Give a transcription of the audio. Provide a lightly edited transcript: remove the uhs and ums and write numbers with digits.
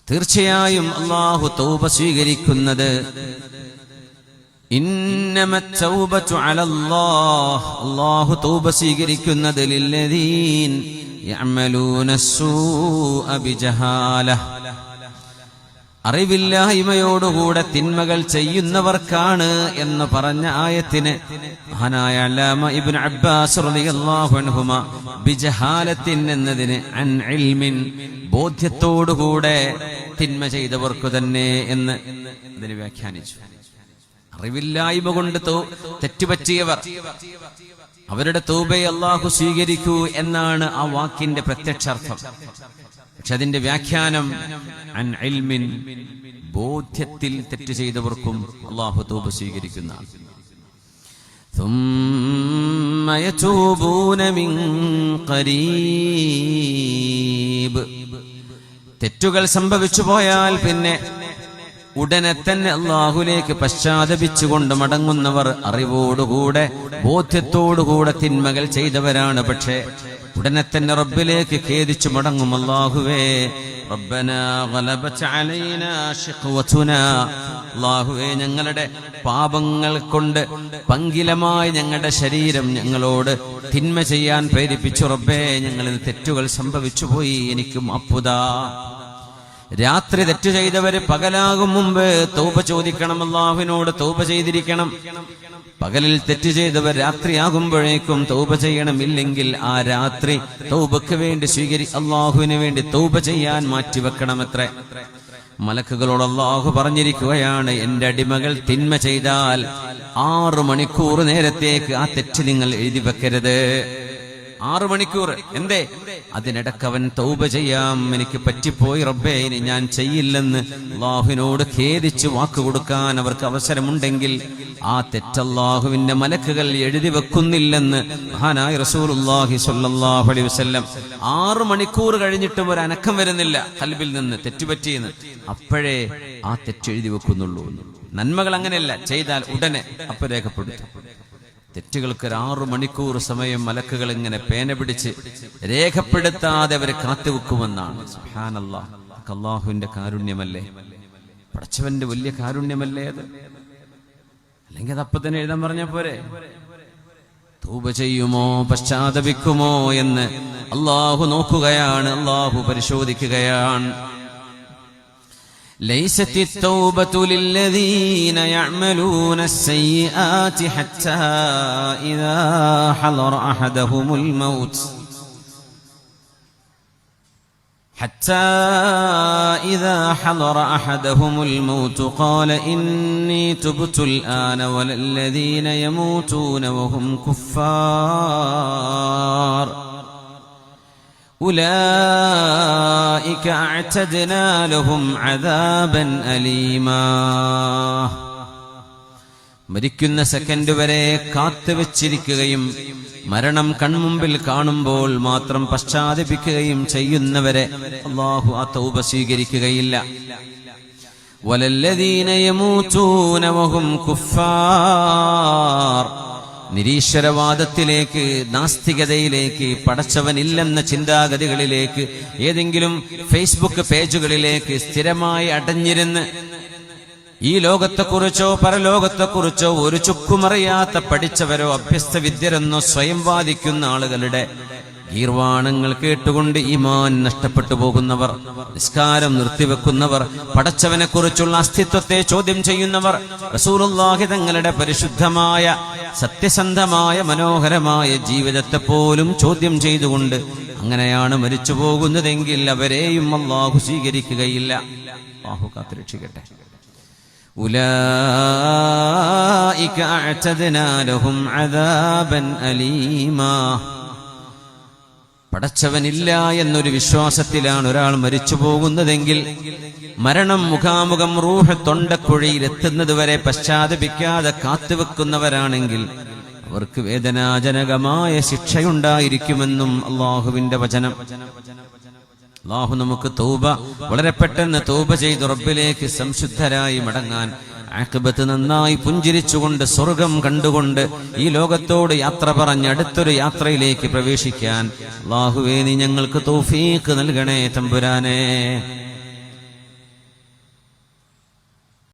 തീർച്ചയായും അല്ലാഹു തൗബ സ്വീകരിക്കുന്നത് ഇന്നമത് തൗബതു അലല്ലാഹ്, അല്ലാഹു തൗബ സ്വീകരിക്കുന്നത് ലില്ലദീൻ യഅമലൂന അസ്സൂഅ ബിജഹാലഹ്, അറിവില്ലായ്മയോടുകൂടെ തിന്മകൾ ചെയ്യുന്നവർക്കാണ് എന്ന് പറഞ്ഞ ആയത്തിന് മഹാനായ അല്ലാമ ഇബ്നു അബ്ബാസ് റളിയല്ലാഹു അൻഹുമ ബിജഹാലത്തിൻ എന്നതിന് അൻ ഇൽമിൻ, ബോധ്യത്തോടുകൂടെ തിന്മ ചെയ്തവർക്കു തന്നെ എന്ന് അതിനെ വ്യാഖ്യാനിച്ചു. അറിവില്ലായ്മ കൊണ്ട് തെറ്റുപറ്റിയവർ, അവരുടെ തൗബയെ അല്ലാഹു സ്വീകരിക്കൂ എന്നാണ് ആ വാക്കിന്റെ പ്രത്യക്ഷാർത്ഥം. പക്ഷെ അതിന്റെ വ്യാഖ്യാനം അൻ ഇൽമിൻ, ബോധ്യത്തിൽ തെറ്റ് ചെയ്തവർക്കും അല്ലാഹു തൗബ സ്വീകരിക്കുന്ന. ثم يتوبون من قريب, തെറ്റുകൾ സംഭവിച്ചു പോയാൽ പിന്നെ ഉടനെ തന്നെ അല്ലാഹുവിലേക്ക് പശ്ചാത്തപിച്ചുകൊണ്ട് മടങ്ങുന്നവർ അറിവോടുകൂടെ ബോധ്യത്തോടുകൂടെ തിന്മകൾ ചെയ്തവരാണ്. പക്ഷേ ഉടനെ തന്നെ റബ്ബിലേക്ക് ഖേദിച്ചു മടങ്ങും. അല്ലാഹുവേ റബ്ബനാ ഗലബത അലൈനാ ശിഖ്വതുനാ, അല്ലാഹുവേ ഞങ്ങളുടെ പാപങ്ങൾ കൊണ്ട് പങ്കിലമായ ഞങ്ങളുടെ ശരീരം ഞങ്ങളോട് തിന്മ ചെയ്യാൻ പ്രേരിപ്പിച്ചു. റബ്ബേ ഞങ്ങളിൽ തെറ്റുകൾ സംഭവിച്ചു പോയി, എനിക്ക് മാപ്പുതാ. രാത്രി തെറ്റു ചെയ്തവര് പകലാകും മുമ്പ് തൗബ ചോദിക്കണം, അല്ലാഹുവിനോട് തൗബ ചെയ്തിരിക്കണം. പകലിൽ തെറ്റ് ചെയ്തവർ രാത്രിയാകുമ്പോഴേക്കും തൗബ ചെയ്യണം. ഇല്ലെങ്കിൽ ആ രാത്രി തൗബക്ക് വേണ്ടി അല്ലാഹുവിന് വേണ്ടി തൗബ ചെയ്യാൻ മാറ്റിവെക്കണമത്രേ. മലക്കുകളോട് അല്ലാഹു പറഞ്ഞിരിക്കുകയാണ്, എന്റെ അടിമകൾ തിന്മ ചെയ്താൽ 6 മണിക്കൂർ നേരത്തേക്ക് ആ തെറ്റ് നിങ്ങൾ എഴുതി വെക്കരുത്. 6 മണിക്കൂർ. എന്തേ? അതിനിടക്ക് അവൻ തൗബ ചെയ്യാം, എനിക്ക് പറ്റിപ്പോയി റബ്ബേ ഇനി ഞാൻ ചെയ്യില്ലെന്ന് അല്ലാഹുവിനോട് ഖേദിച്ച് വാക്ക് കൊടുക്കാൻ അവർക്ക് അവസരമുണ്ടെങ്കിൽ ആ തെറ്റ് അല്ലാഹുവിന്റെ മലക്കുകൾ എഴുതി വെക്കുന്നില്ലെന്ന് മഹാനായ റസൂലുള്ളാഹി സ്വല്ലല്ലാഹു അലൈഹി വസല്ലം. 6 മണിക്കൂർ കഴിഞ്ഞിട്ടും ഒരു അനക്കം വരുന്നില്ല ഖൽബിൽ നിന്ന്, തെറ്റുപറ്റിയെന്ന്. അപ്പോഴേ ആ തെറ്റ് എഴുതി വെക്കുന്നുള്ളൂ. നന്മകൾ അങ്ങനെയല്ല, ചെയ്താൽ ഉടനെ അപ്പൊ രേഖപ്പെടുത്തും. തെറ്റുകൾക്ക് 6 മണിക്കൂർ സമയം മലക്കുകൾ ഇങ്ങനെ പേന പിടിച്ച് രേഖപ്പെടുത്താതെ അവരെ കാത്തുവെക്കുമെന്നാണ്. സുബ്ഹാനല്ലാഹ്, അല്ലാഹുവിന്റെ കാരുണ്യമല്ലേ, പടച്ചവന്റെ വലിയ കാരുണ്യമല്ലേ അത്. അല്ലെങ്കിൽ അത് അപ്പൊ തന്നെ എഴുതാൻ പറഞ്ഞ പോരെ? തൗബ ചെയ്യുമോ പശ്ചാത്തപിക്കുമോ എന്ന് അല്ലാഹു നോക്കുകയാണ്, അല്ലാഹു പരിശോധിക്കുകയാണ്. ليست التوبة للذين يعملون السيئات حتى إذا حضر أحدهم الموت قال إني تبت الآن ولا الذين يموتون وهم كفار أولئك أعتدنا لهم عذابا أليما. മരിക്കുന്ന സെക്കൻഡ് വരെ കാത്തുവെച്ചിരിക്കുകയും മരണം കൺമുമ്പിൽ കാണുമ്പോൾ മാത്രം പശ്ചാത്തപിക്കുകയും ചെയ്യുന്നവരെ അല്ലാഹു ആ തൗബ സ്വീകരിക്കുകയില്ല. വലല്ലദീന യമൂതൂന വഹും കുഫാർ, നിരീശ്വരവാദത്തിലേക്ക്, നാസ്തികതയിലേക്ക്, പടച്ചവനില്ലെന്ന ചിന്താഗതികളിലേക്ക്, ഏതെങ്കിലും ഫേസ്ബുക്ക് പേജുകളിലേക്ക് സ്ഥിരമായി അടഞ്ഞിരുന്ന് ഈ ലോകത്തെക്കുറിച്ചോ പരലോകത്തെക്കുറിച്ചോ ഒരു ചുക്കുമറിയാത്ത പഠിച്ചവരോ അഭ്യസ്ത വിദ്യരെന്നോ സ്വയം വാദിക്കുന്ന ആളുകളുടെ ഗീർവാണങ്ങൾ കേട്ടുകൊണ്ട് ഈമാൻ നഷ്ടപ്പെട്ടു പോകുന്നവർ, നിസ്കാരം നിർത്തിവെക്കുന്നവർ, പടച്ചവനെക്കുറിച്ചുള്ള അസ്തിത്വത്തെ ചോദ്യം ചെയ്യുന്നവർ, റസൂലുള്ളാഹി തങ്ങളുടെ പരിശുദ്ധമായ സത്യസന്ധമായ മനോഹരമായ ജീവിതത്തെ പോലും ചോദ്യം ചെയ്തുകൊണ്ട് അങ്ങനെയാണ് മരിച്ചു പോകുന്നതെങ്കിൽ അവരെയും അല്ലാഹു സ്വീകരിക്കുകയില്ല. അല്ലാഹു കാത്തുരക്ഷിക്കട്ടെ. ഉലൈക അഅതദ്നാ ലഹും അദാബൻ അലീമാ. പടച്ചവനില്ല എന്നൊരു വിശ്വാസത്തിലാണ് ഒരാൾ മരിച്ചു പോകുന്നതെങ്കിൽ, മരണം മുഖാമുഖം റൂഹ് തൊണ്ടക്കുഴിയിൽ എത്തുന്നത് വരെ പശ്ചാത്തപിക്കാതെ കാത്തുവെക്കുന്നവരാണെങ്കിൽ അവർക്ക് വേദനാജനകമായ ശിക്ഷയുണ്ടായിരിക്കുമെന്നും അല്ലാഹുവിന്റെ വചനം. അല്ലാഹു നമുക്ക് തൗബ വളരെ പെട്ടെന്ന് തൗബ ചെയ്ത് റബ്ബിലേക്ക് സംശുദ്ധരായി മടങ്ങാൻ, ആഖിബത്ത് നന്നായി പുഞ്ചിരിച്ചുകൊണ്ട് സ്വർഗം കണ്ടുകൊണ്ട് ഈ ലോകത്തോട് യാത്ര പറഞ്ഞ് അടുത്തൊരു യാത്രയിലേക്ക് പ്രവേശിക്കാൻ അല്ലാഹുവേ നീ ഞങ്ങൾക്ക് തൗഫീഖ് നൽകണേ തമ്പുരാനേ.